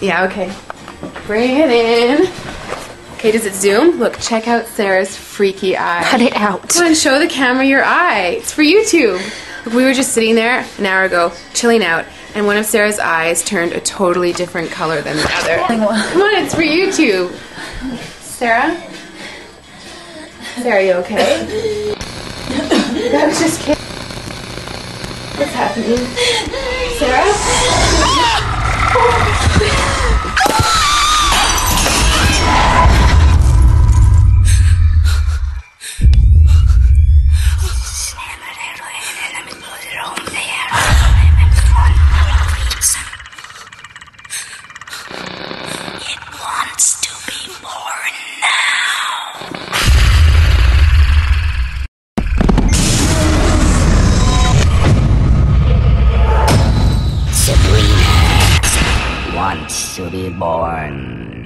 Yeah, okay. Bring it in. Okay, does it zoom? Look, check out Sarah's freaky eye. Cut it out. Come on, show the camera your eye. It's for YouTube. Look, we were just sitting there an hour ago, chilling out, and one of Sarah's eyes turned a totally different color than the other. Come on, it's for YouTube. Sarah? Sarah, are you okay? That was just kidding. What's happening? Sarah? Wants to be born.